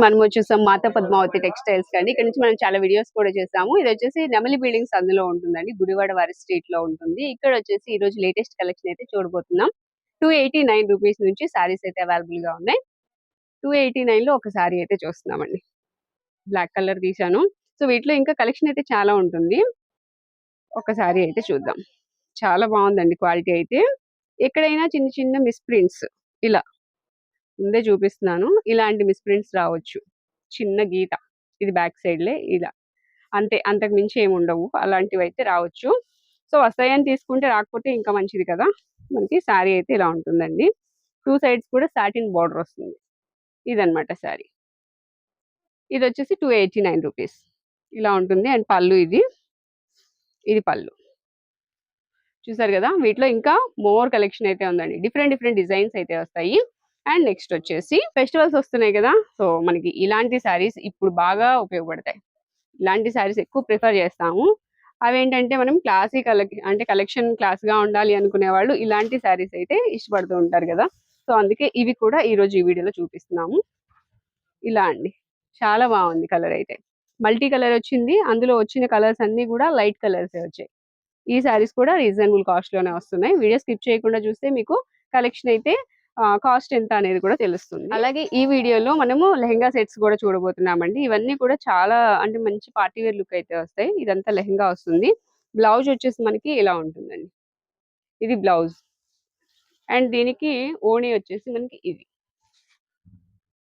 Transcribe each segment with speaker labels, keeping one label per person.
Speaker 1: మనం వచ్చేసాం మాతా పద్మావతి టెక్స్టైల్స్ కండి. ఇక్కడ నుంచి మనం చాలా వీడియోస్ కూడా చేసాము. ఇది వచ్చేసి నెమలి బిల్డింగ్స్ అందులో ఉంటుందండి. గుడివాడ వారి స్ట్రీట్ లో ఉంటుంది. ఇక్కడ వచ్చేసి ఈ రోజు లేటెస్ట్ కలెక్షన్ అయితే చూడబోతున్నాం. 289 రూపీస్ నుంచి సారీస్ అయితే అవైలబుల్ గా ఉన్నాయి. 289 లో ఒక సారీ అయితే చూస్తున్నామండి. బ్లాక్ కలర్ తీసాను. సో వీటిలో ఇంకా కలెక్షన్ అయితే చాలా ఉంటుంది. ఒక సారీ అయితే చూద్దాం. చాలా బాగుందండి క్వాలిటీ అయితే. ఎక్కడైనా చిన్న చిన్న మిస్ప్రింట్స్ ఇలా ముందే చూపిస్తున్నాను. ఇలాంటి మిస్ప్రింట్స్ రావచ్చు. చిన్న గీత ఇది బ్యాక్ సైడ్లే ఇలా అంతే, అంతకు మించి ఏమి ఉండవు. అలాంటివి అయితే రావచ్చు. సో వస్తాయని తీసుకుంటే రాకపోతే ఇంకా మంచిది కదా. మనకి శారీ అయితే ఇలా ఉంటుందండి. 2 సైడ్స్ కూడా సాటిన్ బార్డర్ వస్తుంది. ఇదన్నమాట శారీ. ఇది వచ్చేసి 289 రూపీస్ ఇలా ఉంటుంది. అండ్ పళ్ళు ఇది పళ్ళు చూసారు కదా. వీటిలో ఇంకా మోర్ కలెక్షన్ అయితే ఉందండి. డిఫరెంట్ డిఫరెంట్ డిజైన్స్ అయితే వస్తాయి. అండ్ నెక్స్ట్ వచ్చేసి ఫెస్టివల్స్ వస్తున్నాయి కదా. సో మనకి ఇలాంటి శారీస్ ఇప్పుడు బాగా ఉపయోగపడతాయి. ఇలాంటి శారీస్ ఎక్కువ ప్రిఫర్ చేస్తాము. అవేంటంటే మనం క్లాసిక్ అంటే కలెక్షన్ క్లాస్ గా ఉండాలి అనుకునే వాళ్ళు ఇలాంటి శారీస్ అయితే ఇష్టపడుతూ ఉంటారు కదా. సో అందుకే ఇవి కూడా ఈ రోజు ఈ వీడియోలో చూపిస్తున్నాము. ఇలా అండి, చాలా బాగుంది. కలర్ అయితే మల్టీ కలర్ వచ్చింది. అందులో వచ్చిన కలర్స్ అన్ని కూడా లైట్ కలర్స్ వచ్చాయి. ఈ శారీస్ కూడా రీజనబుల్ కాస్ట్ లోనే వస్తున్నాయి. వీడియో స్కిప్ చేయకుండా చూస్తే మీకు కలెక్షన్ అయితే కాస్ట్ ఎంత అనేది కూడా తెలుస్తుంది. అలాగే ఈ వీడియోలో మనము లెహంగా సెట్స్ కూడా చూడబోతున్నామండి. ఇవన్నీ కూడా చాలా అంటే మంచి పార్టీ వేర్ లుక్ అయితే వస్తాయి. ఇదంతా లెహంగా వస్తుంది. బ్లౌజ్ వచ్చేసి మనకి ఇలా ఉంటుందండి. ఇది బ్లౌజ్. అండ్ దీనికి ఓణి వచ్చేసి మనకి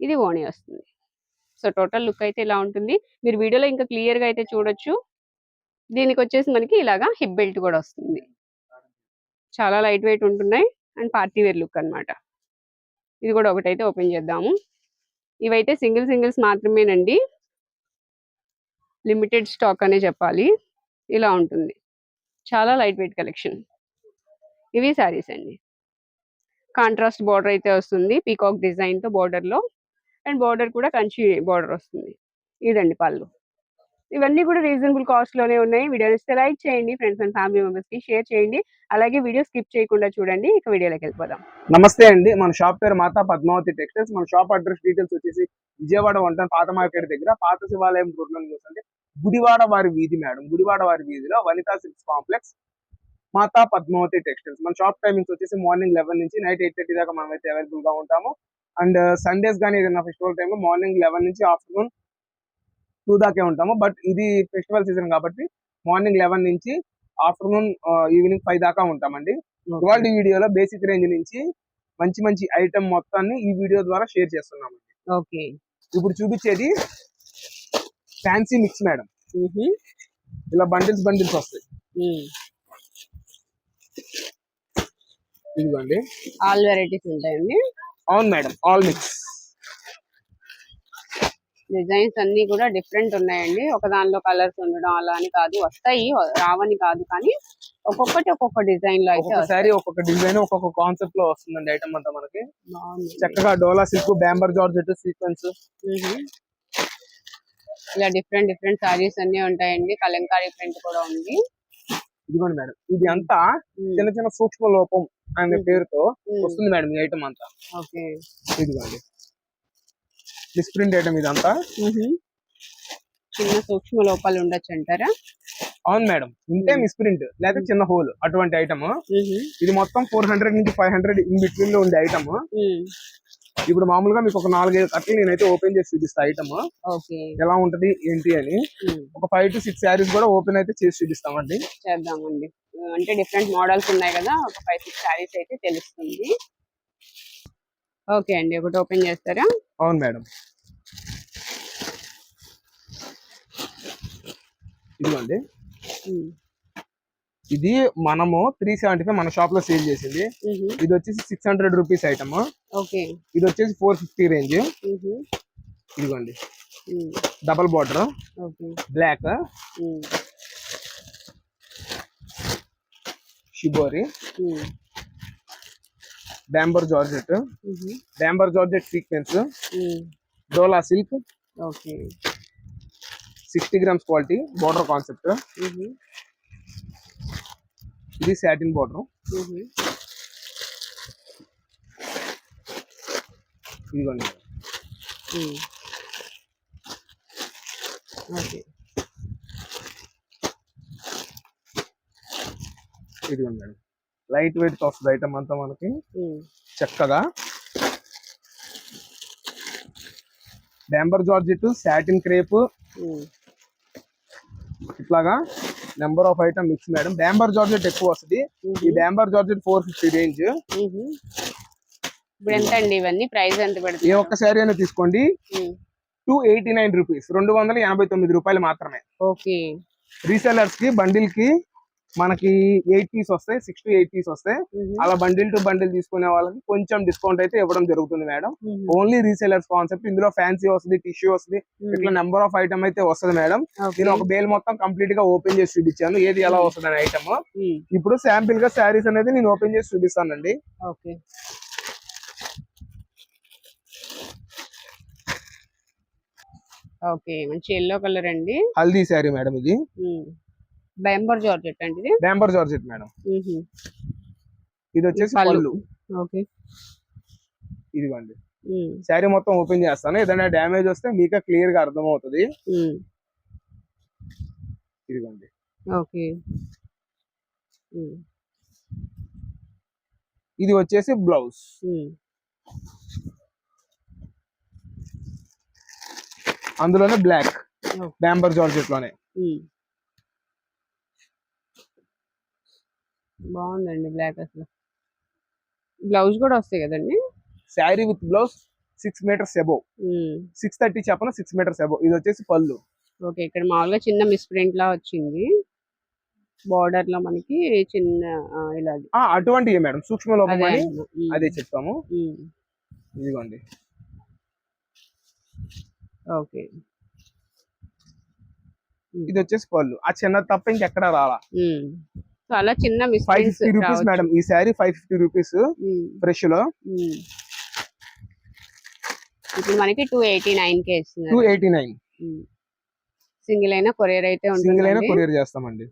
Speaker 1: ఇది ఓణి వస్తుంది. సో టోటల్ లుక్ అయితే ఇలా ఉంటుంది. మీరు వీడియోలో ఇంకా క్లియర్ గా అయితే చూడొచ్చు. దీనికి వచ్చేసి మనకి ఇలాగా హిప్ బెల్ట్ కూడా వస్తుంది. చాలా లైట్ వెయిట్ ఉంటున్నాయి. అండ్ పార్టీ వేర్ లుక్ అన్నమాట. ఇది కూడా ఒకటైతే ఓపెన్ చేద్దాము. ఇవైతే సింగిల్స్ మాత్రమేనండి. లిమిటెడ్ స్టాక్ అనే చెప్పాలి. ఇలా ఉంటుంది. చాలా లైట్ వెయిట్ కలెక్షన్. ఇవి శారీస్ అండి. కాంట్రాస్ట్ బార్డర్ అయితే వస్తుంది. పీకాక్ డిజైన్ తో బార్డర్ లో. అండ్ బార్డర్ కూడా కంచి బార్డర్ వస్తుంది. ఇదండి పళ్ళు. ఇవన్నీ కూడా రీజనబుల్ కాస్ట్ లోనే ఉన్నాయి. వీడియో నచ్చితే లైక్ చేయండి. ఫ్రెండ్స్ అండ్ ఫ్యామిలీ మెంబర్స్ కి షేర్ చేయండి. అలాగే వీడియో స్కిప్ చేయకుండా చూడండి. ఇక వీడియోలోకి వెళ్ళిపోదాం.
Speaker 2: నమస్తే అండి. మన షాప్ పేరు మాతా పద్మావతి టెక్స్టైల్స్. మన షాప్ అడ్రస్ డీటెయిల్స్ వచ్చేసి విజయవాడ వంటన్ పాత మార్కెట్ దగ్గర పాత శివాలయం రోడ్ లో చూస్తుంటే గుడివాడ వారి వీధి మేడం. గుడివాడ వారి వీధిలో వనితా సిల్క్స్ కాంప్లెక్స్ మాతా పద్మావతి టెక్స్టైల్స్. మన షాప్ టైమింగ్స్ వచ్చేసి మార్నింగ్ 11 నుంచి నైట్ 8:30 దాకా మనం అయితే అవైలబుల్ గా ఉంటాము. అండ్ సండేస్ కానీ ఏదైనా ఫెస్టివల్ టైం మార్నింగ్ 11 నుంచి ఆఫ్టర్నూన్ 2 దాకే ఉంటాము. బట్ ఇది ఫెస్టివల్ సీజన్ కాబట్టి మార్నింగ్ 11 నుంచి ఆఫ్టర్నూన్ ఈవినింగ్ 5 దాకా ఉంటామండి. ఇవాళ వీడియోలో బేసిక్ రేంజ్ నుంచి మంచి ఐటమ్ మొత్తాన్ని ఈ వీడియో ద్వారా షేర్ చేస్తున్నామండి.
Speaker 1: ఓకే,
Speaker 2: ఇప్పుడు చూపించేది ఫ్యాన్సీ మిక్స్ మేడం. ఇలా బండిల్స్ వస్తాయి. ఇదిగోండి,
Speaker 1: ఆల్ వెరైటీస్ ఉంటాయండి.
Speaker 2: అవును మేడం, ఆల్ మిక్స్.
Speaker 1: డిజైన్స్ అన్ని కూడా డిఫరెంట్ ఉన్నాయండి. ఒక దానిలో కలర్స్ ఉండడం అలా అని కాదు, వస్తాయి రావని కాదు, కానీ ఒక్కొక్కటి ఒక్కొక్క డిజైన్ లో అయితే
Speaker 2: ఒకసారి ఒక్కొక్క డిజైన్ ఒక్కొక్క కాన్సెప్ట్ లో వస్తుందండి. ఐటమ్ అంతా మనకి చక్కగా డోలా సిల్క్, బ్యాంబర్ జార్జెట్, సీక్వెన్స్
Speaker 1: ఇలా డిఫరెంట్ సారీస్ అన్ని ఉంటాయండి. కలంకారీ ప్రింట్ కూడా ఉంది.
Speaker 2: ఇదిగోండి మేడం, ఇది అంతా చిన్న సూక్ష్మ లోపం అనే పేరుతో వస్తుంది మేడం ఈ ఐటమ్ అంతా.
Speaker 1: ఓకే,
Speaker 2: ఇదిగోండి మిస్ప్రింట్ ఐటమ్ ఇదంతా.
Speaker 1: చిన్న సూక్ష్మ లోపాలు ఉండొచ్చు అంటారా?
Speaker 2: అవును మేడం, ఉంటే మిస్ప్రింట్ లేదా చిన్న హోల్ అటువంటి ఐటమ్. ఇది మొత్తం 400 నుంచి 500 ఇన్ బిట్వీన్ లో ఉండే ఐటమ్. ఇప్పుడు మామూలుగా మీకు ఒక 4-5 కట్టలు నేనైతే ఓపెన్ చేసి చూపిస్తా ఐటమ్ ఎలా ఉంటది ఏంటి అని. ఒక 5 to 6 శారీస్ కూడా ఓపెన్ అయితే చేసి చూపిస్తామండి.
Speaker 1: చేద్దామండి. అంటే డిఫరెంట్ మోడల్స్ ఉన్నాయి కదా, ఒక 5-6 శారీస్ అయితే తెలుస్తుంది. ఓకే అండి, ఒకటి ఓపెన్ చేస్తారా?
Speaker 2: అవును మేడం, ఇదిగోండి. ఇది మనము 375 మన షాప్ లో సేల్ చేసింది. ఇది వచ్చేసి 600 రూపీస్ ఐటమ్. ఇది వచ్చేసి 450 రేంజ్. ఇదిగోండి, డబల్ బార్డర్, బ్లాక్, షిబోరి, బ్యాంబర్ georgette sequence, Dola silk, 60 grams quality border concept. ఇది సాటిన్ బార్డర్. ఇదిగోండి,
Speaker 1: ఓకే.
Speaker 2: ఇదిగోండి మేడం, లైట్ వెయిట్ తో వస్తుంది ఐటమ్ అంతా మనకి చక్కగా. డాంబర్ జార్జెట్, సాటిన్ క్రేప్, ఇట్లాగా number of item mix madam. డాంబర్ జార్జెట్ ఎక్కువ వస్తుంది. ఈ డాంబర్ జార్జెట్ 450 రేంజ్.
Speaker 1: ఇప్పుడు ఎంత అండి ఇవన్నీ ప్రైస్ ఎంత పడుతుంది?
Speaker 2: ఏ ఒక్క శారీ అయినా తీసుకోండి 289 రూపీస్, 289 రూపాయలు మాత్రమే.
Speaker 1: ఓకే.
Speaker 2: రీసెలర్స్ కి బండిల్ కి మనకి 8 పీస్ వస్తాయి, 6 to 8 పీస్ వస్తాయి. అలా బండిల్ టు బండిల్ తీసుకునే వాళ్ళకి కొంచెం డిస్కౌంట్ అయితే ఇవ్వడం జరుగుతుంది మేడం. Only resellers concept. ఇందులో ఫ్యాన్సీ వస్తుంది, టిష్యూ వస్తుంది, ఇట్లా నెంబర్ ఆఫ్ ఐటమ్ అయితే వస్తుంది మేడం. నేను ఒక బేల్ మొత్తం కంప్లీట్ గా ఓపెన్ చేసి చూపించాను ఏది ఎలా వస్తుంది అనే ఐటమ్. ఇప్పుడు శాంపిల్ గా శారీస్ అనేది నేను ఓపెన్ చేసి చూపిస్తానండి.
Speaker 1: ఓకే. ఓకే, మంచి ఎల్లో కలర్ అండి.
Speaker 2: హల్దీ శారీ మేడం ఇది.
Speaker 1: డాంబర్ జార్జెట్ అండి ఇది.
Speaker 2: డాంబర్ జార్జెట్ మేడం. ఇది వచ్చేసి పళ్ళు.
Speaker 1: ఓకే.
Speaker 2: ఇదిగోండి, శారీ మొత్తం ఓపెన్ చేస్తాను. ఏదైనా డ్యామేజ్ వస్తే మీకు క్లియర్ గా అర్థం అవుతుంది. ఇదిగోండి.
Speaker 1: ఓకే.
Speaker 2: ఇది వచ్చేసి బ్లౌజ్. అందులోనే బ్లాక్, డాంబర్ జార్జెట్ లోనే.
Speaker 1: బాగుందండి బ్లాక్. అసలు బ్లౌజ్ కూడా వస్తాయి కదండి.
Speaker 2: Sari with blouse 6 meters above, 630 చెప్పన 6 meters అబోవ్. ఇది వచ్చేసి పళ్ళు.
Speaker 1: ఓకే. ఇక్కడ మామూలుగా చిన్న మిస్ ప్రింట్ లా వచ్చింది బార్డర్ లో మనకి చిన్న ఇలా.
Speaker 2: అటువంటివి మేడం సూక్ష్మ లోపం అని అదే చెప్తాము. ఇదిగోండి.
Speaker 1: ఓకే.
Speaker 2: ఇది వచ్చేసి పళ్ళు. ఆ చిన్న తప్ప ఇంకెక్కడ రాలా.
Speaker 1: చాలా చిన్న మిస్
Speaker 2: 550 రూపీస్ మేడం. ఈ శారీ 550 రూపీస్ ఫ్రెష్ లో.
Speaker 1: ఇప్పుడు మనకి 289 కే ఇస్తున్నారు.
Speaker 2: 289.
Speaker 1: సింగిల్ అయినా కొరియర్ అయితే ఉంటుంది.
Speaker 2: సింగిల్ అయినా కొరియర్ చేస్తామండి.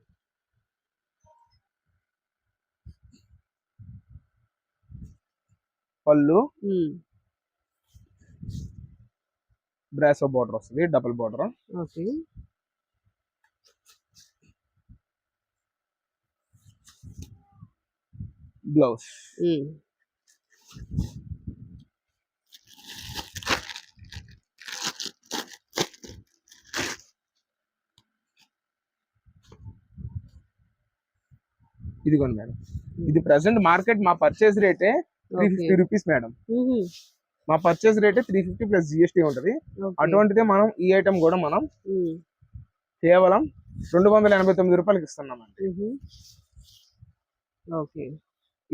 Speaker 2: పళ్ళు బ్రాసో బోర్డర్ వస్తుంది, డబుల్ బోర్డర్.
Speaker 1: ఓకే.
Speaker 2: బ్లౌజ్. ఇదిగోండి మేడం, ఇది ప్రెసెంట్ మార్కెట్ మా పర్చేస్ రేటే 350 రూపీస్ మేడం. మా పర్చేస్ రేటే 350 ప్లస్ జిఎస్టీ ఉంటది. అటువంటిదే మనం ఈ ఐటమ్ కూడా మనం కేవలం 289 రూపాయలకి ఇస్తున్నామండి.
Speaker 1: ఓకే.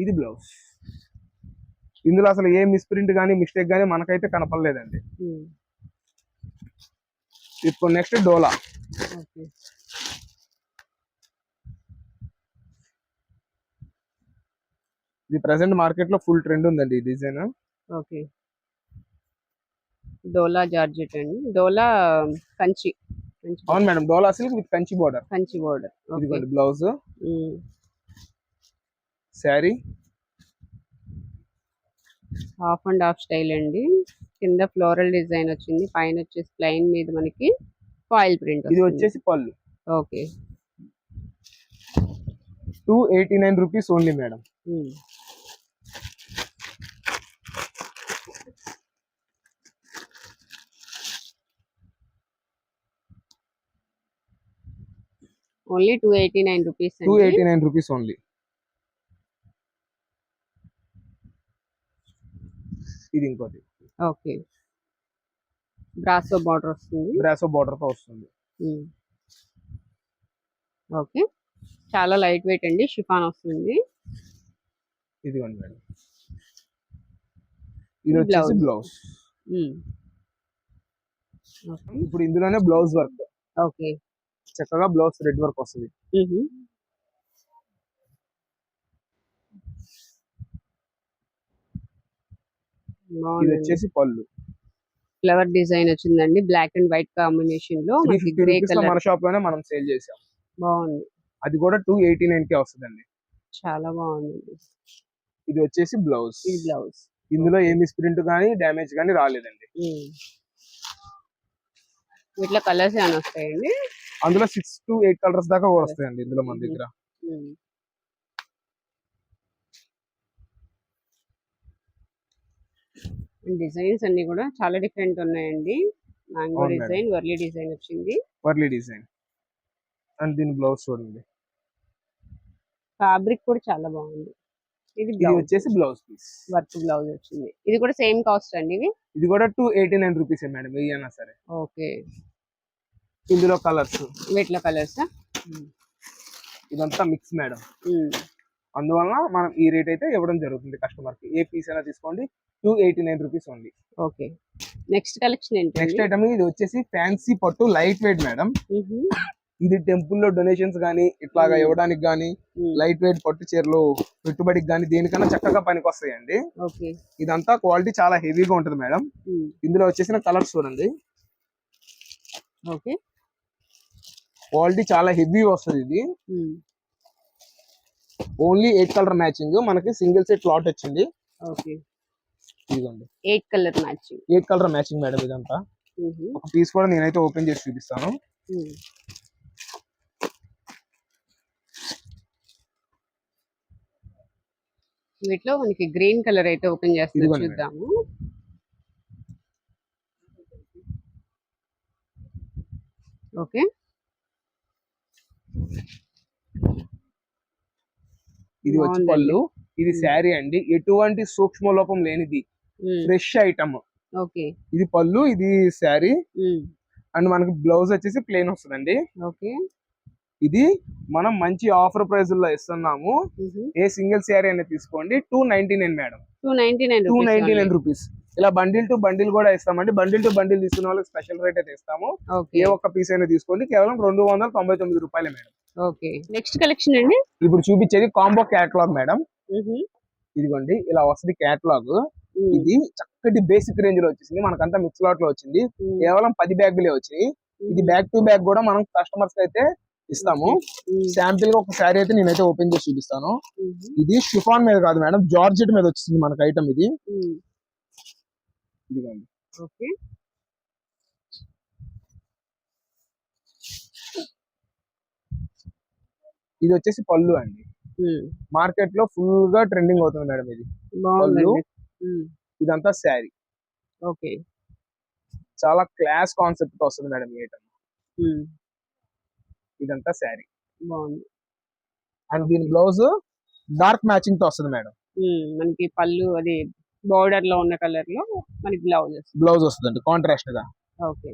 Speaker 2: ఇది బ్లౌజ్. ఇందులో అసలు ఏ మిస్ప్రింట్ గానీ మిస్టేక్ గానీ మనకైతే కనపడలేదండి. ఇప్పుడు నెక్స్ట్ డోలా. ఇది ప్రెసెంట్ మార్కెట్ లో ఫుల్ ట్రెండ్ ఉందండి ఈ డిజైన్.
Speaker 1: ఓకే. డోలా జార్జెట్ అండి. డోలా కంచి.
Speaker 2: అవును madam, Dola silk with Kanchi border.
Speaker 1: Kanchi border.
Speaker 2: ఇదిగోండి blouse. Sari
Speaker 1: half and half style అండి. కింద ఫ్లోరల్ డిజైన్ వచ్చింది, పైన వచ్చేసి ప్లెయిన్ మీద మనకి ఫాయిల్ ప్రింట్.
Speaker 2: ఇది వచ్చేసి పళ్ళు.
Speaker 1: Okay.
Speaker 2: 289 rupees only madam.
Speaker 1: Only 289 rupees.
Speaker 2: 289 rupees only. ఇది ఇంకోటి.
Speaker 1: ఓకే. బ్రాసో బార్డర్ వస్తుంది.
Speaker 2: బ్రాసో బార్డర్ తో వస్తుంది.
Speaker 1: ఓకే. చాలా లైట్ వెయిట్ అండి, షిఫాన్ వస్తుంది.
Speaker 2: ఇదిగోండి మేడం, ఇది వచ్చేసి బ్లౌజ్. ఇప్పుడు ఇందులోనే బ్లౌజ్ వర్క్.
Speaker 1: ఓకే.
Speaker 2: చక్కగా బ్లౌజ్ రెడ్ వర్క్ వస్తుంది. ఇది వచ్చేసి పళ్ళు.
Speaker 1: ఫ్లవర్ డిజైన్ వచ్చిందండి, బ్లాక్ అండ్ వైట్ కాంబినేషన్ లో.
Speaker 2: 350 రూపీస్ లో మన షాప్ లోనే మనం సేల్ చేసాం.
Speaker 1: బాగుంది.
Speaker 2: అది కూడా 289 కే వస్తుందండి.
Speaker 1: చాలా బాగుంది.
Speaker 2: ఇది వచ్చేసి బ్లౌజ్.
Speaker 1: ఇది బ్లౌజ్.
Speaker 2: ఇందులో ఏ మిస్ప్రింట్ కానీ డ్యామేజ్ కానీ రాలేదండి.
Speaker 1: వీటిలో కలర్స్ ఏమైనా వస్తాయండి?
Speaker 2: అందులో 6 to 8 కలర్స్ దాకా కూడా వస్తాయండి ఇందులో మన దగ్గర.
Speaker 1: డిజైన్స్ అన్ని కూడా చాలా డిఫరెంట్ ఉన్నాయండి. మ్యాంగో
Speaker 2: అవును మేడం.
Speaker 1: డిజైన్, వర్లీ డిజైన్ వచ్చింది.
Speaker 2: వర్లీ డిజైన్ అండ్ దీని బ్లౌజ్ చూడండి.
Speaker 1: ఫ్యాబ్రిక్ కూడా చాలా బాగుంది. ఇది
Speaker 2: ఇది వచ్చేసి బ్లౌజ్ పీస్,
Speaker 1: వర్క్ బ్లౌజ్ వచ్చింది. ఇది కూడా సేమ్ కాస్ట్ అండి ఇవి?
Speaker 2: ఇది కూడా 289 రూపీస్ మేడం, ఏయైనా సరే.
Speaker 1: ఓకే.
Speaker 2: ఇందులో కలర్స్,
Speaker 1: వీటిలో కలర్స్
Speaker 2: ఇదంతా మిక్స్ మేడం. అందువల్ల మనం ఈ రేట్ అయితే ఇవ్వడం జరుగుతుంది కస్టమర్ కి. ఏ పీస్ అయినా తీసుకోండి, 289 rupees only.
Speaker 1: Okay. Next collection ఏంటి?
Speaker 2: నెక్స్ట్ ఐటమ్ ఇది వచ్చేసి ఫ్యాన్సీ పట్టు లైట్ వెయిట్ మేడం. ఇది టెంపుల్ లో డొనేషన్స్ గానీ ఇట్లాగా ఇవ్వడానికి గానీ, లైట్ వెయిట్ పట్టు చీరలు పెట్టుబడికి గానీ దేనికన్నా చక్కగా పనికి వస్తాయండి. ఇదంతా క్వాలిటీ చాలా హెవీగా ఉంటుంది మేడం. ఇందులో వచ్చేసిన కలర్స్ చూడండి.
Speaker 1: ఓకే.
Speaker 2: క్వాలిటీ చాలా హెవీ వస్తుంది. ఇది ఓన్లీ 8 కలర్ మ్యాచింగ్, మనకి సింగిల్ సెట్ లాట్ వచ్చింది.
Speaker 1: ఓకే.
Speaker 2: ఇదిగోండి
Speaker 1: 8 colour matching.
Speaker 2: 8 colour matching madam. ఇదంతా ఒక పీస్ కూడా నేనైతే ఓపెన్ చేసి చూపిస్తాను.
Speaker 1: వీటిలో మనకి గ్రీన్ కలర్ అయితే ఓపెన్ చేస్తే చూద్దాము. ఓకే.
Speaker 2: ఇది వచ్చి పళ్ళు, ఇది శారీ అండి. ఎటువంటి సూక్ష్మ లోపం లేనిది ఫ్రెష్ ఐటమ్.
Speaker 1: ఓకే.
Speaker 2: ఇది పళ్ళు, ఇది శారీ అండ్ మనకి బ్లౌజ్ వచ్చేసి ప్లెయిన్ వస్తుందండి.
Speaker 1: ఓకే.
Speaker 2: ఇది మనం మంచి ఆఫర్ ప్రైస్ లో ఇస్తున్నాము. ఏ సింగిల్ శారీ అనేది తీసుకోండి 299 మేడం. 299 రూపీస్. ఇలా బండిల్ టు బండిల్ కూడా ఇస్తామండి. బండిల్ టు బండిల్ తీసుకున్న వాళ్ళకి స్పెషల్ రేట్ అయితే ఇస్తాము. ఏ ఒక్క పీస్ అయినా తీసుకోండి, కేవలం 299 రూపాయలే మేడం.
Speaker 1: ఓకే. నెక్స్ట్ కలెక్షన్ అండి.
Speaker 2: ఇప్పుడు చూపించేది కాంబో క్యాటలాగ్ మేడం. ఇదిగోండి ఇలా వస్తుంది క్యాటలాగ్. ఇది చక్కటి బేసిక్ రేంజ్ లో వచ్చేసింది, మనకంతా మిక్స్ లాట్ లో వచ్చింది. కేవలం 10 బ్యాగులే వచ్చాయి. ఇది బ్యాగ్ టు బ్యాగ్ కూడా మనం కస్టమర్స్ అయితే ఇస్తాము. శాంపిల్ గా ఒక శారీ అయితే నేనైతే ఓపెన్ చేసి చూపిస్తాను. ఇది షిఫాన్ మీద కాదు మేడం, జార్జెట్ మీద వచ్చింది మనకి ఐటమ్. ఇది ఇదిగోండి.
Speaker 1: ఓకే.
Speaker 2: ఇది వచ్చేసి పళ్ళు అండి. మార్కెట్ లో ఫుల్ గా ట్రెండింగ్ అవుతుంది మేడం. ఇది పళ్ళు, ఇదంతా శారీ.
Speaker 1: ఓకే.
Speaker 2: చాలా క్లాస్ కాన్సెప్ట్ వస్తుంది మేడం ఈ ఐటమ్. ఇదంతా శారీ అండ్ దీని బ్లౌజ్ డార్క్ మ్యాచింగ్ తో వస్తుంది మేడం.
Speaker 1: మనకి పళ్ళు అది బోర్డర్ లో ఉన్న కలర్ లో మనకి
Speaker 2: బ్లౌజ్ వస్తుంది కాంట్రాస్ట్ గా.
Speaker 1: ఓకే.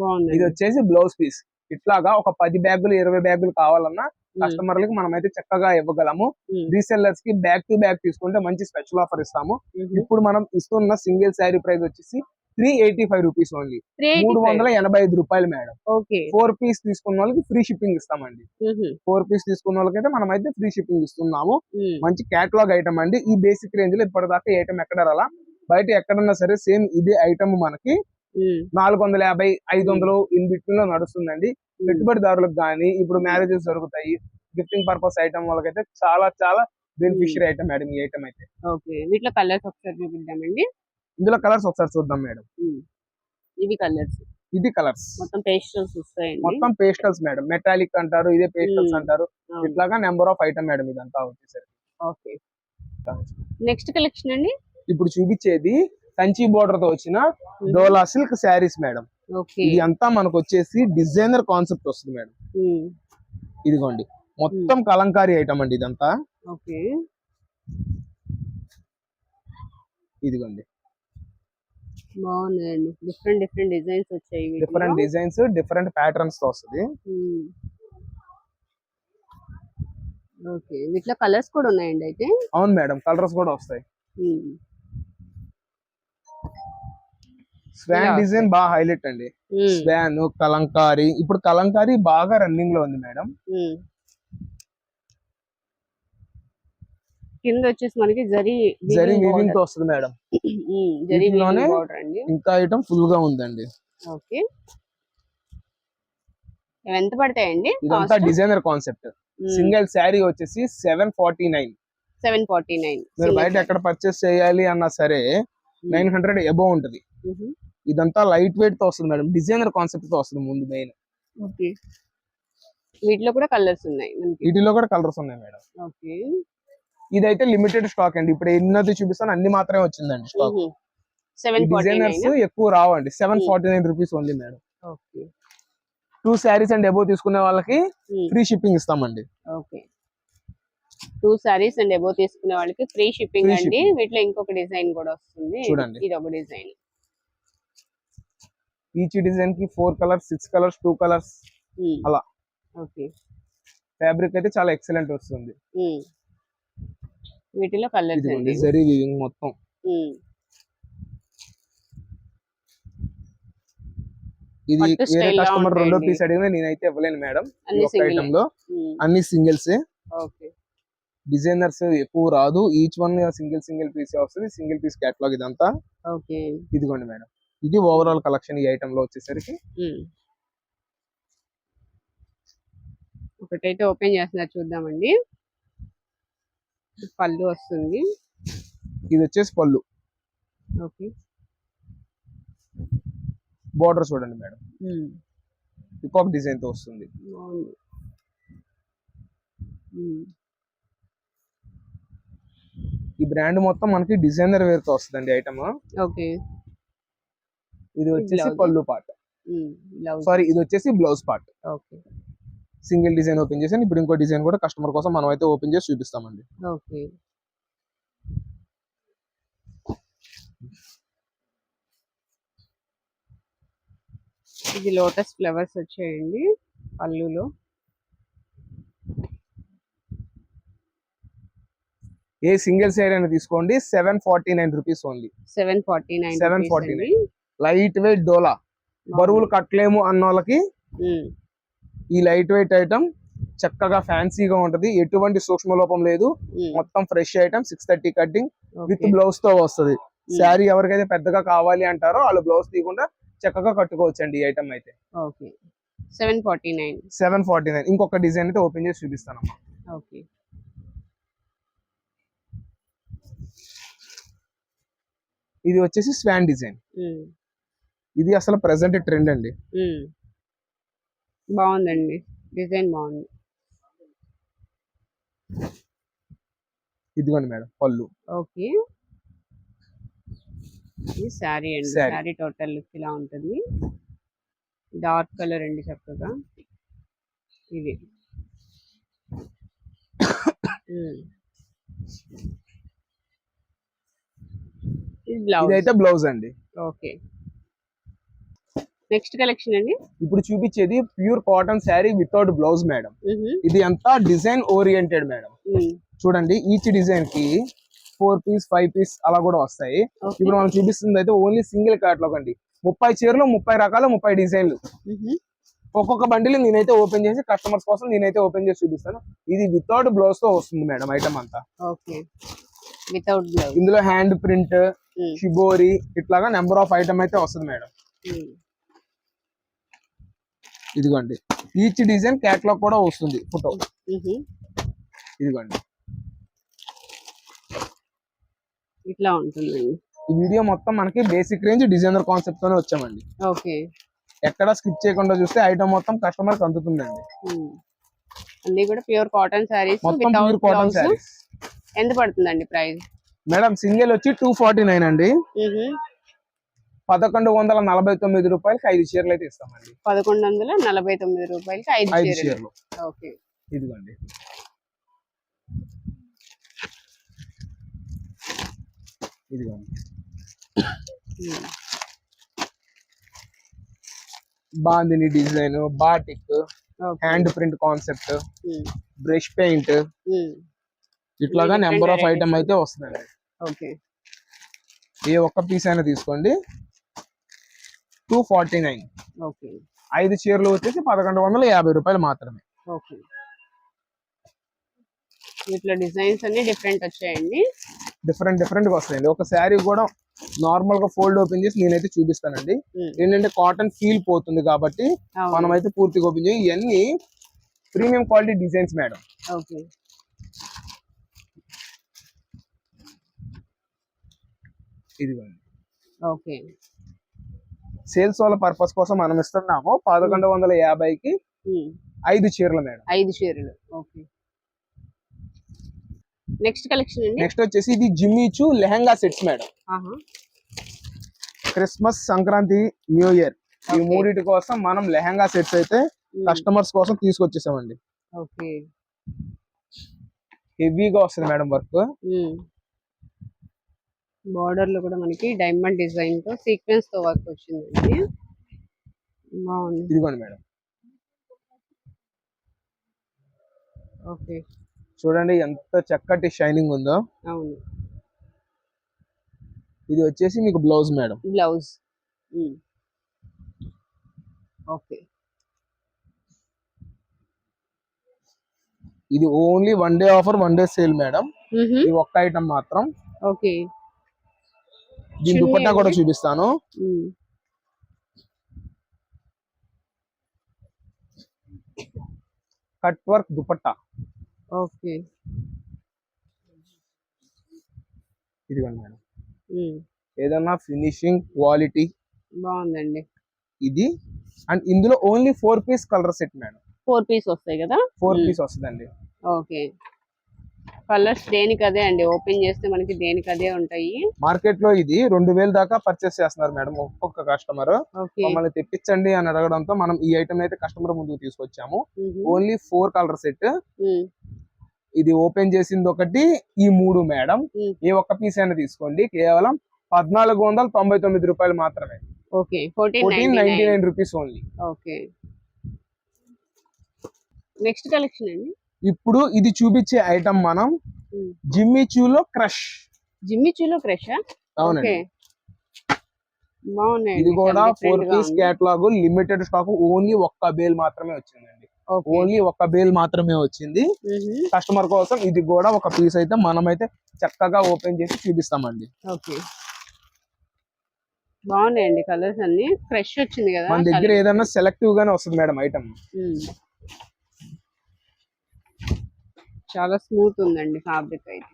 Speaker 1: బాగుంది.
Speaker 2: ఇది వచ్చేసి బ్లౌజ్ పీస్. ఇట్లాగా ఒక 10 బ్యాగులు 20 బ్యాగులు కావాలన్నా కస్టమర్లకి మనం అయితే చక్కగా ఇవ్వగలము. రీసెల్లర్స్ కి బ్యాగ్ టు బ్యాగ్ తీసుకుంటే మంచి స్పెషల్ ఆఫర్ ఇస్తాము. ఇప్పుడు మనం ఇస్తున్న సింగిల్ శారీ ప్రైస్ వచ్చేసి 385 రూపీస్ ఓన్లీ, 385 రూపాయలు మేడం. 4 పీస్ తీసుకున్న వాళ్ళకి ఫ్రీ షిప్పింగ్ ఇస్తామండి. 4 పీస్ తీసుకున్న వాళ్ళకైతే మనం అయితే ఫ్రీ షిప్పింగ్ ఇస్తున్నాము. మంచి క్యాటలాగ్ ఐటమ్ అండి. ఈ బేసిక్ రేంజ్ లో ఇప్పటిదాకా ఈ ఐటమ్ ఎక్కడ రాలా, బయట ఎక్కడన్నా సరే సేమ్ ఇదే ఐటమ్ మనకి 450 500 ఇన్ బిట్వీన్ లో నడుస్తుందండి. పెట్టుబడిదారులకు కానీ ఇప్పుడు మ్యారేజెస్ జరుగుతాయి, గిఫ్టింగ్ పర్పస్ ఐటమ్ వాళ్ళకైతే చాలా చాలా బెనిఫిషియరీ ఐటమ్ మేడం ఈ ఐటమ్ అయితే.
Speaker 1: వీటిలో కలర్స్ ఒకసారి చూపిద్దామండి.
Speaker 2: ఇందులో కలర్స్ ఒకసారి చూద్దాం మేడం.
Speaker 1: ఇవి కలర్స్,
Speaker 2: ఇది కలర్స్
Speaker 1: మొత్తం పేస్టల్స్ వస్తాయండి.
Speaker 2: మొత్తం పేస్టల్స్ మేడం. మెటాలిక్ అంటారు, ఇదే పేస్టల్స్ అంటారు. ఇట్లాగా నెంబర్ ఆఫ్ ఐటమ్ మేడం ఇదంతా వచ్చేసరికి.
Speaker 1: ఓకే. నెక్స్ట్ కలెక్షన్ అండి.
Speaker 2: ఇప్పుడు చూపించేది కంచి బోర్డర్ తో వచ్చిన డోలా సిల్క్ శారీస్ మేడం. ఇది అంతా మనకు వచ్చేసి డిజైనర్ కాన్సెప్ట్ వస్తుంది మేడం. ఇదిగోండి మొత్తం కలంకారీ ఐటమ్ అండి ఇదంతా. ఇదిగోండి
Speaker 1: బాగున్నాయండి. డిఫరెంట్ డిజైన్స్ వచ్చాయి.
Speaker 2: డిఫరెంట్ డిజైన్స్, డిఫరెంట్ ప్యాటర్న్స్ తో వస్తుంది.
Speaker 1: ఓకే. వీటిలో కలర్స్ కూడా ఉన్నాయండి అయితే?
Speaker 2: అవును మేడం, కలర్స్ కూడా వస్తాయి. స్వాన్ డిజైన్ బాగా హైలైట్ అండి. స్వాన్, కలంకారీ. ఇప్పుడు కలంకారీ బాగా రన్నింగ్ లో ఉంది మేడం.
Speaker 1: కింద వచ్చేసి మనకి జరీ
Speaker 2: వీవింగ్ తో వస్తుంది మేడం. జరీలోనే ఇంకా ఐటమ్ ఫుల్ గా ఉందండి.
Speaker 1: ఓకే. ఎంత పడతాయండి?
Speaker 2: ఇదంతా డిజైనర్ కాన్సెప్ట్. సింగిల్ శారీ వచ్చేసి 749. మీరు బయట ఎక్కడ పర్చేస్ చేయాలి అన్నా సరే 900 అబౌవ్ ఉంటది. ఇదంతా లైట్ వెయిట్ తో వస్తుంది మేడం, డిజైనర్ కాన్సెప్ట్ తో వస్తుంది ముందు మెయిన్.
Speaker 1: ఓకే, వీటిలో కూడా కలర్స్ ఉన్నాయి మనకి.
Speaker 2: వీటిలో కూడా కలర్స్ ఉన్నాయి మేడం.
Speaker 1: ఓకే,
Speaker 2: ఇదైతే లిమిటెడ్ స్టాక్ అండి, ఇప్పుడు ఎన్నది చూపిస్తాను అన్ని మాత్రమే వచ్చిందండి స్టాక్. డిజైనర్స్
Speaker 1: 749.
Speaker 2: ఎక్కువ రావండి, 749 rupees only madam.
Speaker 1: Okay
Speaker 2: 2 saris and above తీసుకునే వాళ్ళకి ఫ్రీ షిప్పింగ్ ఇస్తామండి.
Speaker 1: ఓకే, 2 సారీస్ అండ్ అబోవ్ తీసుకునే వాళ్ళకి ఫ్రీ షిప్పింగ్
Speaker 2: Free
Speaker 1: అండి.
Speaker 2: shipping.
Speaker 1: వీటిలో ఇంకొక డిజైన్ కూడా వస్తుంది,
Speaker 2: చూడండి.
Speaker 1: ఇది ఒక డిజైన్.
Speaker 2: ఈచ్ డిజైన్ కి 4 కలర్స్, 6 కలర్స్, 2 కలర్స్ అలా.
Speaker 1: ఓకే,
Speaker 2: ఫ్యాబ్రిక్ అయితే చాలా ఎక్సలెంట్ వస్తుంది.
Speaker 1: వీటిలో కలర్స్
Speaker 2: ఇదిగోండి
Speaker 1: అండి.
Speaker 2: జరీ వీవింగ్ మొత్తం. ఇది
Speaker 1: పట్టు
Speaker 2: వేరే
Speaker 1: style లా
Speaker 2: కస్టమర్ రెండో
Speaker 1: ఉంటాయండి.
Speaker 2: పీస్ అడిగినా నేనైతే ఇవ్వలేను మేడం. ఈ
Speaker 1: అన్ని
Speaker 2: ఒక్క
Speaker 1: సింగిల్.
Speaker 2: ఐటమ్ లో అన్ని సింగిల్స్.
Speaker 1: ఓకే,
Speaker 2: డిజైనర్స్ ఎక్కువ రాదు, ఈచ్ వన్ సింగిల్ పీస్ వస్తుంది. సింగిల్ పీస్ కేటలాగ్ ఇదంతా.
Speaker 1: ఓకే,
Speaker 2: ఇదిగోండి మేడం, ఇది ఓవరాల్ కలెక్షన్ ఈ ఐటమ్ లో వచ్చేసరికి.
Speaker 1: ఒకటైతే ఓపెన్ చేస్తున్నారు చూద్దామండి. పళ్ళు వస్తుంది.
Speaker 2: ఇది వచ్చేసి పళ్ళు.
Speaker 1: ఓకే,
Speaker 2: బోర్డర్ చూడండి మేడం, పికాక్ డిజైన్ తో వస్తుంది.
Speaker 1: బాగుంది.
Speaker 2: ఈ బ్రాండ్ మొత్తం మనకి డిజైనర్ వేర్ తో వస్తుందండి ఐటమ్.
Speaker 1: ఓకే,
Speaker 2: ఇది వచ్చేసి
Speaker 1: Blouse.
Speaker 2: పళ్ళు పార్ట్,
Speaker 1: బ్లౌజ్.
Speaker 2: సారీ ఇది వచ్చేసి blouse part.
Speaker 1: Okay,
Speaker 2: single design open చేసాను, ఇప్పుడు ఇంకో డిజైన్ కూడా కస్టమర్ కోసం మనం అయితే ఓపెన్ చేసి చూపిస్తామండి.
Speaker 1: ఓకే, ఇది లోటస్ ఫ్లవర్స్ వచ్చాయండి పళ్ళులో.
Speaker 2: ఏ సింగిల్ శారీ అయినా తీసుకోండి, 749 రూపీస్ ఓన్లీ.
Speaker 1: 749.
Speaker 2: 749. లైట్ వెయిట్ డోలా, బరువులు కట్టలేము అన్న వాళ్ళకి ఈ లైట్ వెయిట్ ఐటమ్ చక్కగా ఫ్యాన్సీగా ఉంటది, ఎటువంటి సూక్ష్మ లోపం లేదు. మొత్తం fresh item, 630 cutting with blouse తో వస్తుంది. శారీ ఎవరికైతే పెద్దగా కావాలి అంటారో వాళ్ళు బ్లౌజ్ తీయకుండా చక్కగా కట్టుకోవచ్చండి ఈ ఐటమ్ అయితే.
Speaker 1: ఓకే, 749.
Speaker 2: 749. ఇంకొక డిజైన్ అయితే ఓపెన్ చేసి చూపిస్తానమ్మా.
Speaker 1: ఓకే,
Speaker 2: ఇది వచ్చేసి స్వాన్ డిజైన్. ఇది అసలు ప్రెసెంట్ ట్రెండ్ అండి.
Speaker 1: బాగుందండి, డిజైన్ బాగుంది.
Speaker 2: ఇదిగోండి మేడం పళ్ళు.
Speaker 1: ఓకే, ఇది శారీ అండి.
Speaker 2: Saree.
Speaker 1: శారీ టోటల్ లుక్ ఇలా ఉంటుంది. డార్క్ కలర్ అండి చక్కగా. ఇది ఇది బ్లౌజ్.
Speaker 2: ఇదైతే బ్లౌజ్ అండి.
Speaker 1: ఓకే, నెక్స్ట్ కలెక్షన్ అండి.
Speaker 2: ఇప్పుడు చూపించేది pure cotton sari without blouse madam. ఇది అంతా డిజైన్ ఓరియంటెడ్ మేడం. చూడండి ఈచ్ డిజైన్ కి 4 పీస్ 5 పీస్ అలా కూడా వస్తాయి. ఇప్పుడు మనం చూపిస్తుంది అయితే ఓన్లీ సింగిల్ కేటలాగ్ అండి. 30 చీరలు, 30 రకాలు, 30 డిజైన్లు. ఒక్కొక్క బండిల్ నేనైతే ఓపెన్ చేసి కస్టమర్స్ కోసం నేనైతే ఓపెన్ చేసి చూపిస్తాను. ఇది వితౌట్ బ్లౌజ్ తో వస్తుంది మేడం ఐటమ్ అంతా.
Speaker 1: Okay, without blouse.
Speaker 2: ఇందులో హ్యాండ్ ప్రింట్, షిబోరి ఇట్లాగా నెంబర్ ఆఫ్ ఐటమ్ అయితే వస్తుంది మేడం. ఇదిగోండి ఈచ్ డిజైన్ కేటలాగ్ కూడా వస్తుంది ఫోటో. ఇదిగోండి
Speaker 1: ఇట్లా ఉంటుందండి.
Speaker 2: ఈ వీడియో మొత్తం మనకి బేసిక్ రేంజ్ డిజైనర్ కాన్సెప్ట్ తోనే వచ్చామండి.
Speaker 1: ఓకే,
Speaker 2: ఎక్కడ స్కిప్ చేయకుండా చూస్తే ఐటమ్ మొత్తం కస్టమర్ కి అందుతుందండి.
Speaker 1: అన్ని కూడా ప్యూర్ కాటన్ సారీస్.
Speaker 2: మొత్తం ప్యూర్ కాటన్ సారీస్.
Speaker 1: ఎంత పడుతుందండి ప్రైస్?
Speaker 2: మేడం సింగిల్ వచ్చి 249 అండి. 1149 రూపాయలకి 5 చీరలు అయితే ఇస్తామండి.
Speaker 1: 1149 రూపాయలకి 5 చీరలు. ఓకే,
Speaker 2: ఇదిగోండి ఇదిగోండి bandhani design, batik, hand print concept, brush paint ఇట్లాగా నెంబర్ ఆఫ్ ఐటమ్ అయితే వస్తుందండి.
Speaker 1: ఓకే,
Speaker 2: ఏ ఒక్క పీస్ అయినా తీసుకోండి 249.
Speaker 1: ఓకే,
Speaker 2: 5 చీరలు వచ్చేసి 1150 రూపాయలు మాత్రమే.
Speaker 1: ఓకే, ఇట్లా డిజైన్స్ అన్ని డిఫరెంట్ వచ్చాయండి.
Speaker 2: డిఫరెంట్ గా వస్తాయండి. ఒక శారీ కూడా నార్మల్ గా ఫోల్డ్ ఓపెన్ చేసి నేనైతే చూపిస్తానండి. ఏంటంటే కాటన్ ఫీల్ పోతుంది కాబట్టి మనం అయితే పూర్తిగా ఓపెన్ చేయి. ఇవన్నీ premium quality designs madam.
Speaker 1: Okay,
Speaker 2: ఇదిగోండి
Speaker 1: ఓకే,
Speaker 2: సేల్స్ వాళ్ళ పర్పస్ కోసం మనం ఇస్తున్నాము 1150కి 5 చీరలు మేడం.
Speaker 1: 5 చీరలు. ఓకే. నెక్స్ట్ కలెక్షన్ అండి.
Speaker 2: నెక్స్ట్ వచ్చేసి ఇది జిమ్మిచూ లెహంగా సెట్స్ మేడం.
Speaker 1: ఆహా.
Speaker 2: క్రిస్మస్, సంక్రాంతి, న్యూ ఇయర్ ఈ మూడింటి కోసం మనం లెహంగా సెట్స్ అయితే కస్టమర్స్ కోసం తీసుకొచ్చేసామండి.
Speaker 1: ఓకే.
Speaker 2: హెవీగా వస్తుంది మేడం వర్క్.
Speaker 1: బార్డర్ లో కూడా మనకి డైమండ్ డిజైన్ తో సీక్వెన్స్ తో వర్క్ వచ్చిందండి. బాగుంది.
Speaker 2: ఇదిగోండి మేడం.
Speaker 1: ఓకే.
Speaker 2: చూడండి ఎంత చక్కటి షైనింగ్ ఉందో.
Speaker 1: అవును.
Speaker 2: ఇది వచ్చేసి మీకు బ్లౌజ్ మేడం.
Speaker 1: బ్లౌజ్. ఓకే.
Speaker 2: ఇది only 1 day offer, 1 day sale madam. ఈ ఒక్క ఐటమ్ మాత్రం.
Speaker 1: ఓకే.
Speaker 2: దీని దుపట్టా కూడా చూపిస్తాను. Cut work dupatta.
Speaker 1: ఓకే.
Speaker 2: ఇదిగోండి మేడం. ఏదన్నా ఫినిషింగ్ క్వాలిటీ
Speaker 1: బాగుందండి
Speaker 2: ఇది. అండ్ ఇందులో only 4 piece colour set madam.
Speaker 1: 4 piece వస్తాయి కదా.
Speaker 2: 4 పీస్ వస్తుందండి.
Speaker 1: ఓకే. కలర్స్ దేనికి అదే అండి, ఓపెన్ చేస్తే మనకి దేనికి అదే ఉంటాయి.
Speaker 2: మార్కెట్ లో ఇది 2000 దాకా పర్చేస్ చేస్తున్నారు మేడం ఒక్కొక్క కస్టమర్. మమ్మల్ని తెప్పించండి అని అడగడంతో మనం ఈ ఐటమ్ అయితే కస్టమర్ ముందుకు తీసుకొచ్చాము. Only 4 colour set. ఇది ఓపెన్ చేసింది ఒకటి, ఈ 3 మేడం. ఏ ఒక్క పీస్ అయినా తీసుకోండి, కేవలం 1499 రూపాయలు మాత్రమే.
Speaker 1: Okay.
Speaker 2: 1499 rupees only.
Speaker 1: Okay. Next collection అండి.
Speaker 2: ఇప్పుడు ఇది చూపించే ఐటమ్ మనం జిమ్మిచూలో క్రష్.
Speaker 1: జిమ్మిచూలో క్రష్.
Speaker 2: అవునండి.
Speaker 1: బాగున్నాయి.
Speaker 2: ఇది కూడా 4 piece catalogue, limited stock. Only ఒక్క బేల్ మాత్రమే వచ్చిందండి. ఓన్లీ ఒక్క బేల్ మాత్రమే వచ్చింది కస్టమర్ కోసం. ఇది కూడా ఒక పీస్ అయితే మనమైతే చక్కగా ఓపెన్ చేసి చూపిస్తామండి.
Speaker 1: ఓకే. బాగున్నాయండి కలర్స్ అన్ని. ఫ్రెష్ వచ్చింది కదా
Speaker 2: మన దగ్గర. ఏదైనా సెలెక్టివ్ గానే వస్తుంది మేడం ఐటమ్.
Speaker 1: చాలా స్మూత్ ఉందండి ఫ్యాబ్రిక్ అయితే.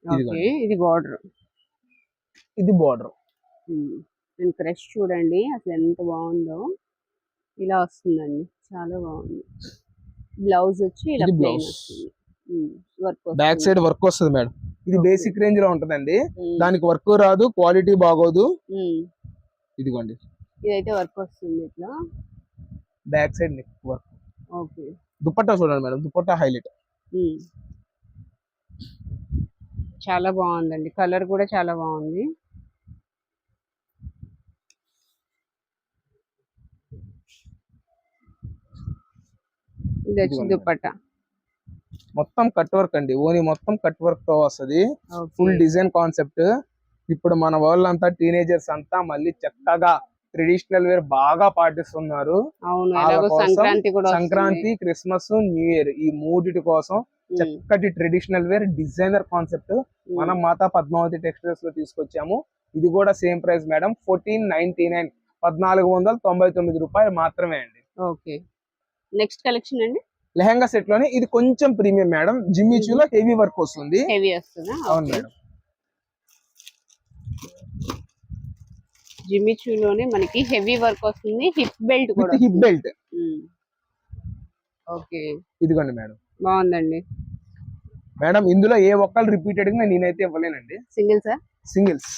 Speaker 1: ఓకే. ఇది బార్డర్.
Speaker 2: ఇది బార్డర్.
Speaker 1: అండ్ క్రష్ చూడండి అసలు ఎంత బాగుందో. ఇలా వస్తుందండి, చాలా బాగుంది. బ్లౌజ్ వచ్చి ఇలా ప్లెయిన్ వస్తుంది.
Speaker 2: బ్యాక్ సైడ్ వర్క్ వస్తుంది మేడం. ఇది బేసిక్ రేంజ్ లో ఉంటదండి. దానికి వర్క్ రాదు, క్వాలిటీ బాగోదు. ఇదిగోండి,
Speaker 1: ఇదైతే వర్క్ వస్తుంది ఇట్లా
Speaker 2: back side neck work.
Speaker 1: Okay.
Speaker 2: Dupatta చూడండి మేడం, దుపట్టా హైలైట్.
Speaker 1: చాలా బాగుందండి, కలర్ కూడా చాలా బాగుంది. ఇది వచ్చి దుపట్టా
Speaker 2: మొత్తం కట్ వర్క్ అండి. ఓని మొత్తం కట్ వర్క్ తో వస్తుంది. Full design concept. ఇప్పుడు మన వాళ్ళంతా టీనేజర్స్ అంతా మళ్ళీ చక్కగా ట్రెడిషనల్ వేర్ బాగా పాటిస్తున్నారు. సంక్రాంతి, క్రిస్మస్, న్యూ ఇయర్ ఈ మూడిటి కోసం చక్కటి ట్రెడిషనల్ వేర్ డిజైనర్ కాన్సెప్ట్ మనం మాతా పద్మావతి టెక్స్టైల్స్ లో తీసుకొచ్చాము. ఇది కూడా సేమ్ ప్రైస్ మేడం, 1499, 1499 రూపాయలు మాత్రమే అండి.
Speaker 1: ఓకే. నెక్స్ట్ కలెక్షన్ అండి.
Speaker 2: లెహంగా సెట్ లోనే ఇది కొంచెం ప్రీమియం మేడం. జిమ్మిచూలో హెవీ వర్క్ వస్తుంది.
Speaker 1: హెవీ వస్తుందా?
Speaker 2: అవును మేడం.
Speaker 1: జిమ్మిచూలోనే మనకి హెవీ వర్క్ వస్తుంది. హిప్ బెల్ట్ కూడా.
Speaker 2: Hip belt.
Speaker 1: ఓకే.
Speaker 2: ఇదిగోండి మేడం,
Speaker 1: బాగుందండి
Speaker 2: మేడం. ఇందులో ఏ ఒక్కరు రిపీటెడ్ గా నేనైతే ఇవ్వలేనండి. సింగిల్స్.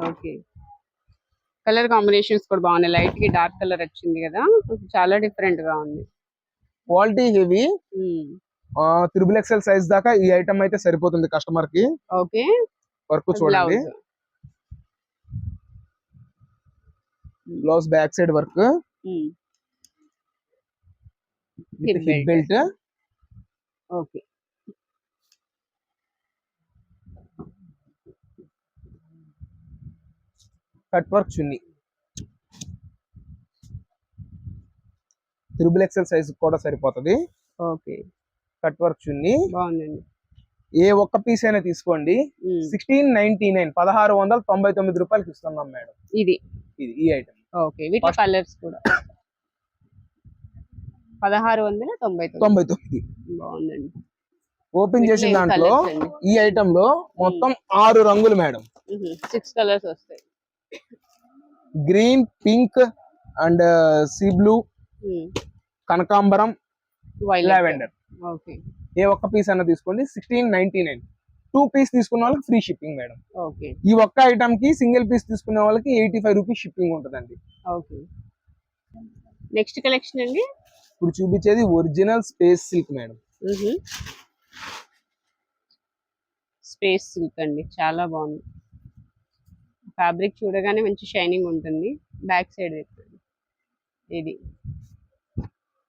Speaker 1: ఓకే. కలర్ కాంబినేషన్స్ కూడా బాగున్నాయి. లైట్ కి డార్క్ కలర్ వచ్చింది కదా, చాలా డిఫరెంట్ గా ఉంది.
Speaker 2: Quality heavy. 3XL సైజ్ దాకా ఈ ఐటమ్ అయితే సరిపోతుంది కస్టమర్ కి.
Speaker 1: ఓకే.
Speaker 2: వర్క్ చూడండి, blouse back side work, hip belt.
Speaker 1: Okay.
Speaker 2: Cut work చున్నీ. 3XL సైజ్ కూడా సరిపోతుంది.
Speaker 1: ఓకే.
Speaker 2: కట్ వర్క్ చున్నీ
Speaker 1: బాగుందండి.
Speaker 2: ఏ ఒక్క పీస్ అయినా తీసుకోండి. 1699, 1699 రూపాయలకి ఇస్తున్నాం మేడం.
Speaker 1: ఇది
Speaker 2: ఈ ఐటమ్.
Speaker 1: ఓకే. వీటి కలర్స్ కూడా 1699.
Speaker 2: 99.
Speaker 1: బాగుందండి.
Speaker 2: ఓపెన్ చేసిన
Speaker 1: వీటిలో ఏం
Speaker 2: దాంట్లో
Speaker 1: కలర్స్ అండి?
Speaker 2: ఈ ఐటమ్ లో మొత్తం 6 రంగులు మేడం.
Speaker 1: 6 కలర్స్ వస్తాయి.
Speaker 2: Green, pink and sea blue, కనకాంబరం,
Speaker 1: వైలెట్.
Speaker 2: లావెండర్.
Speaker 1: ఓకే.
Speaker 2: ఏ ఒక్క పీస్ అన్న తీసుకోండి 1699. 2 పీస్ తీసుకున్న వాళ్ళకి ఫ్రీ షిప్పింగ్ మేడం.
Speaker 1: ఓకే.
Speaker 2: ఈ ఒక్క ఐటమ్ కి సింగిల్ పీస్ తీసుకునే వాళ్ళకి 85 రూపీస్ షిప్పింగ్ ఉంటుందండి.
Speaker 1: ఓకే. నెక్స్ట్ కలెక్షన్ అండి.
Speaker 2: ఇప్పుడు చూపించేది original space silk madam.
Speaker 1: Space silk అండి, చాలా బాగుంది. ఫ్యాబ్రిక్ చూడగానే మంచి షైనింగ్ ఉంటుంది. బ్యాక్ సైడ్ ఇది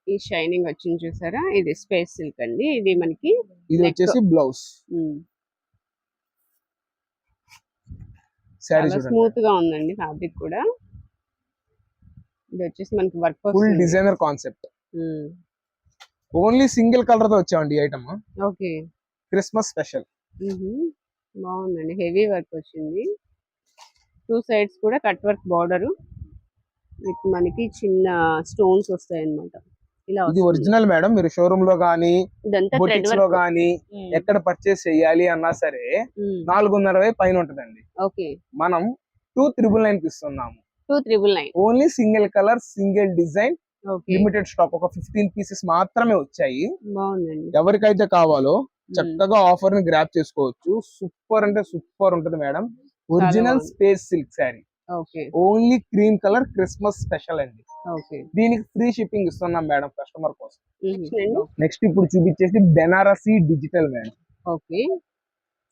Speaker 1: ఈ షైనింగ్ వచ్చింది చూసారా, ఇది స్పేస్ సిల్క్ అండి. ఇది మనకి
Speaker 2: ఇది వచ్చేసి బ్లౌజ్. సారీ
Speaker 1: చాలా స్మూత్ గా ఉందండి ఫ్యాబ్రిక్ కూడా. ఇది వచ్చేసి మనకి work
Speaker 2: full designer concept. Only single colour తో వచ్చామండి ఈ ఐటమ్.
Speaker 1: ఓకే.
Speaker 2: Christmas special.
Speaker 1: బాగుందండి, హెవీ వర్క్ వచ్చింది. 2 సైడ్స్ కూడా కట్ వర్క్ బార్డర్ విత్ మనకి చిన్న స్టోన్స్ వస్తాయి అన్నమాట. ఇలా
Speaker 2: ఇది ఒరిజినల్ మేడం. మీరు షోరూమ్ లో గానీ బొటిక్స్ లో గానీ ఎక్కడ పర్చేస్ చేయాలి అన్నా సరే 450 పైన ఉంటదండి.
Speaker 1: ఓకే.
Speaker 2: మనం 2999 కి ఇస్తున్నాము.
Speaker 1: 2999.
Speaker 2: Only single colour, single design, limited stock. ఒక 15 పీసెస్ మాత్రమే వచ్చాయి.
Speaker 1: బాగుందండి.
Speaker 2: ఎవరికైతే కావాలో చక్కగా ఆఫర్ ని గ్రాప్ చేసుకోవచ్చు. సూపర్ అంటే సూపర్ ఉంటది madam. Original space silk sari.
Speaker 1: Okay.
Speaker 2: Only cream colour, Christmas special అండి.
Speaker 1: ఓకే.
Speaker 2: దీనికి ఫ్రీ షిప్పింగ్ ఇస్తున్నాం మేడం కస్టమర్ కోసం. నెక్స్ట్ ఇప్పుడు చూపించేసి Banarasi digital madam.
Speaker 1: Okay.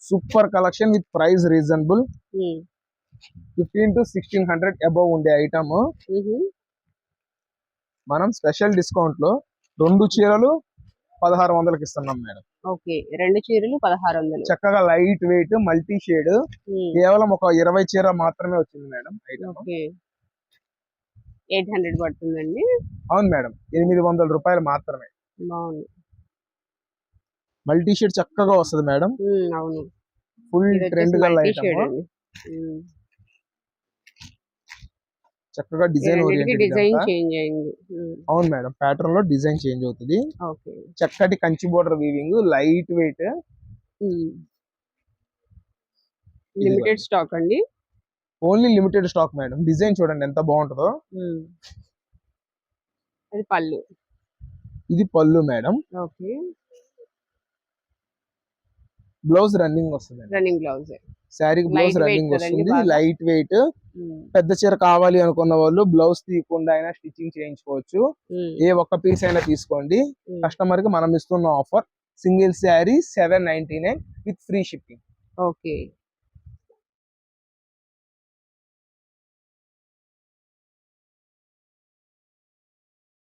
Speaker 2: Super collection with price reasonable. 15 to 1600 above ఉండే ఐటమ్. మనం స్పెషల్ డిస్కౌంట్ లో 2 చీరలు 1600కి ఇస్తున్నాం మేడం.
Speaker 1: ఓకే. 2 చీరలు 1600.
Speaker 2: చక్కగా లైట్ వెయిట్ మల్టీ షేడ్. కేవలం ఒక 20 చీర మాత్రమే వచ్చింది మేడం ఐటమ్.
Speaker 1: ఓకే. 800 పడుతుందండి.
Speaker 2: అవును మేడం, 800 రూపాయలు మాత్రమే.
Speaker 1: బాగుంది.
Speaker 2: మల్టీ షేడ్ చక్కగా వస్తుంది మేడం.
Speaker 1: అవును,
Speaker 2: ఫుల్ ట్రెండ్ గల ఐటమ్. చక్కగా డిజైన్ ఓరియంటెడ్.
Speaker 1: డిజైన్ చేంజ్ అయింది.
Speaker 2: అవును మేడం, ప్యాటర్న్ లో డిజైన్ చేంజ్ అవుతుంది.
Speaker 1: ఓకే.
Speaker 2: చక్కటి Kanchi border weaving, light weight.
Speaker 1: Limited stock అండి.
Speaker 2: Only limited stock madam. Design చూడండి ఎంత బాగుంటుందో.
Speaker 1: అది పళ్ళు.
Speaker 2: ఇది పళ్ళు మేడం.
Speaker 1: ఓకే.
Speaker 2: బ్లౌజ్ రన్నింగ్ వస్తుంది.
Speaker 1: Running blouse.
Speaker 2: శారీకి బ్లౌజ్ రన్నింగ్ వస్తుంది. Light weight. పెద్ద చీర కావాలి అనుకున్న వాళ్ళు బ్లౌజ్ తీయకుండా అయినా స్టిచ్చింగ్ చేయించుకోవచ్చు. ఏ ఒక్క పీస్ అయినా తీసుకోండి. కస్టమర్ కి మనం ఇస్తున్న offer single sari 799 with free shipping.
Speaker 1: Okay.